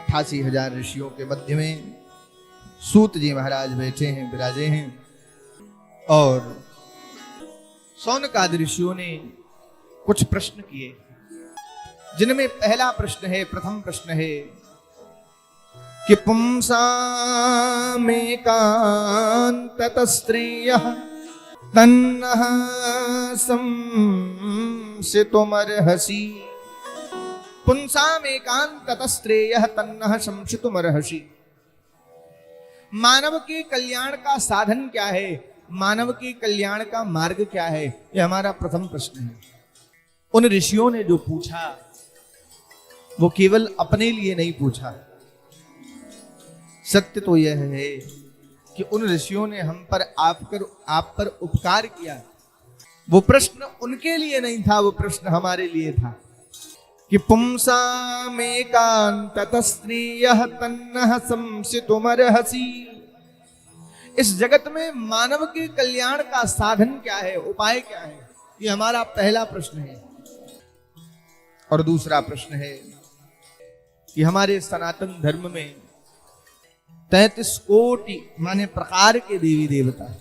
88,000 ऋषियों के मध्य में सूत जी महाराज बैठे हैं, विराजे हैं। और शौनकादि ऋषियों ने कुछ प्रश्न किए, जिनमें पहला प्रश्न है, प्रथम प्रश्न है कि पुंसामेकान्ततस्त्रेयः तन्नः संसितुमर्हसि। पुंसामेकान्ततस्त्रेयः तन्नः संसितुमर्हसि। मानव के कल्याण का साधन क्या है, मानव के कल्याण का मार्ग क्या है, यह हमारा प्रथम प्रश्न है। उन ऋषियों ने जो पूछा वो केवल अपने लिए नहीं पूछा। सत्य तो यह है कि उन ऋषियों ने हम पर आप पर उपकार किया। वो प्रश्न उनके लिए नहीं था, वो प्रश्न हमारे लिए था कि पुंसामेकान्ततस्त्रेयः तन्नः संसितुमर्हसि। इस जगत में मानव के कल्याण का साधन क्या है, उपाय क्या है, ये हमारा पहला प्रश्न है। और दूसरा प्रश्न है कि हमारे सनातन धर्म में 33 कोटि माने प्रकार के देवी देवता,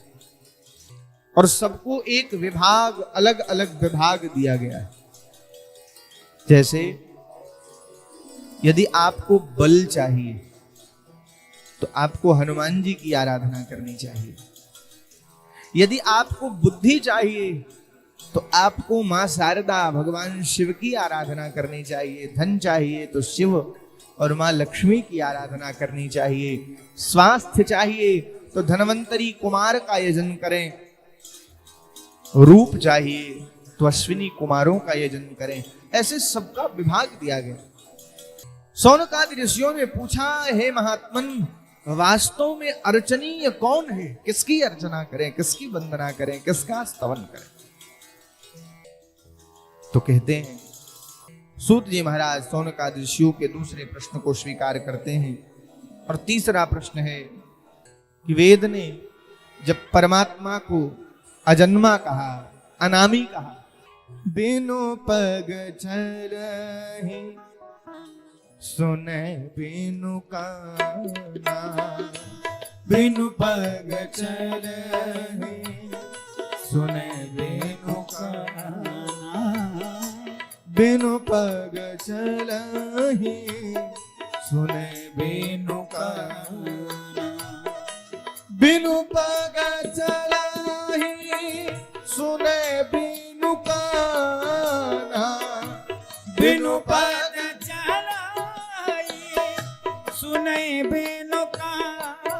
और सबको एक विभाग, अलग अलग विभाग दिया गया है। जैसे यदि आपको बल चाहिए तो आपको हनुमान जी की आराधना करनी चाहिए। यदि आपको बुद्धि चाहिए तो आपको मां शारदा, भगवान शिव की आराधना करनी चाहिए। धन चाहिए तो शिव और मां लक्ष्मी की आराधना करनी चाहिए। स्वास्थ्य चाहिए तो धनवंतरी कुमार का यजन करें। रूप चाहिए तो अश्विनी कुमारों का यजन करें। ऐसे सबका विभाग दिया गया। शौनकादि ऋषियों ने पूछा, हे महात्मन, वास्तव में अर्चनीय कौन है? किसकी अर्चना करें, किसकी वंदना करें, किसका स्तवन करें? तो कहते हैं, सूत जी महाराज शौनकादि ऋषियों के दूसरे प्रश्न को स्वीकार करते हैं। और तीसरा प्रश्न है कि वेद ने जब परमात्मा को अजन्मा कहा, अनामी कहा, बिनु पग चलहि सुने बिनु काना, बिनु पग चलहि सुने बिनु काना, बिनु पग चलहि सुने बिनु काना, बिनु पग चलहि सुने बिनु काना, बिनु पग चलाई सुने बिनु काना,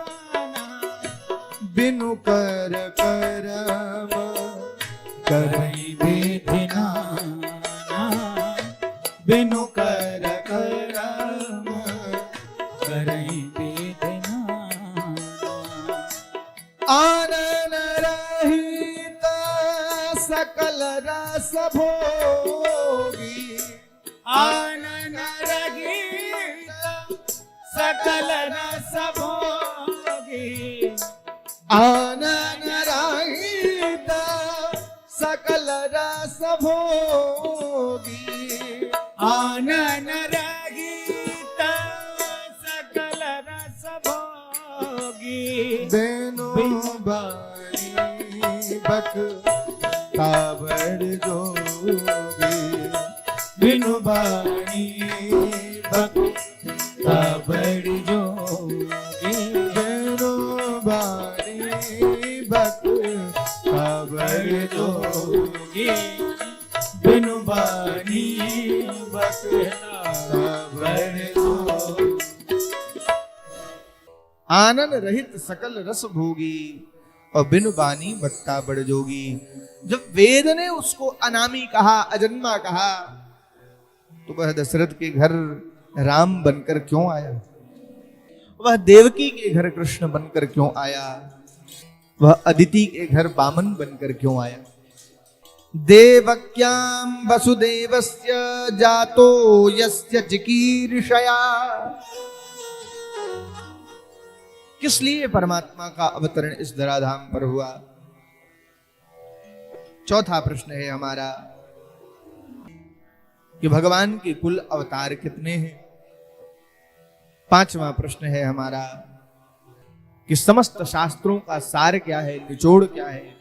बिनु कर करम करई विधि नाना, बिनु कर करम करई विधि नाना। आनन रहित सकल रस भोगी, आनन रहित सकल रस भोगी, आनन रहित सकल रस भोगी, आनन रहित सकल रस भोगी, बेनु बारी बक कावड़ जोगी, बिनु बारी बक कावड़ जोगी, बेनु बारी बक कावड़ जोगी, बिनु बारी बक कावड़ जोगी। आनन रहित सकल रस भोगी और बिनु बानी बक्ता बड़ जोगी। जब वेद ने उसको अनामी कहा, अजन्मा कहा, तो वह दशरथ के घर राम बनकर क्यों आया? वह देवकी के घर कृष्ण बनकर क्यों आया? वह अदिति के घर वामन बनकर क्यों आया? देवक्याम वसुदेवस्य जातो यस्य चिकीर्षया। किस लिए परमात्मा का अवतरण इस धराधाम पर हुआ? चौथा प्रश्न है हमारा कि भगवान के कुल अवतार कितने हैं? 5वां प्रश्न है हमारा कि समस्त शास्त्रों का सार क्या है, निचोड़ क्या है।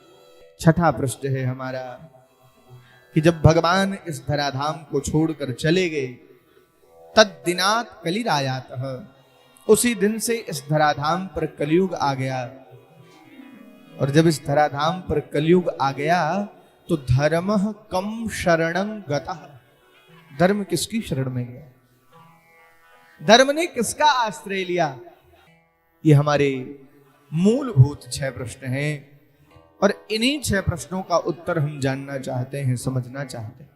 6ठा प्रश्न है हमारा कि जब भगवान इस धराधाम को छोड़कर चले गए, तद दिनात कलिरायातः, उसी दिन से इस धराधाम पर कलयुग आ गया। और जब इस धराधाम पर कलयुग आ गया तो धर्मः कम शरणं गतः, धर्म किसकी शरण में गया, धर्म ने किसका आश्रय लिया। ये हमारे मूलभूत 6 प्रश्न हैं और इन्हीं 6 प्रश्नों का उत्तर हम जानना चाहते हैं, समझना चाहते हैं।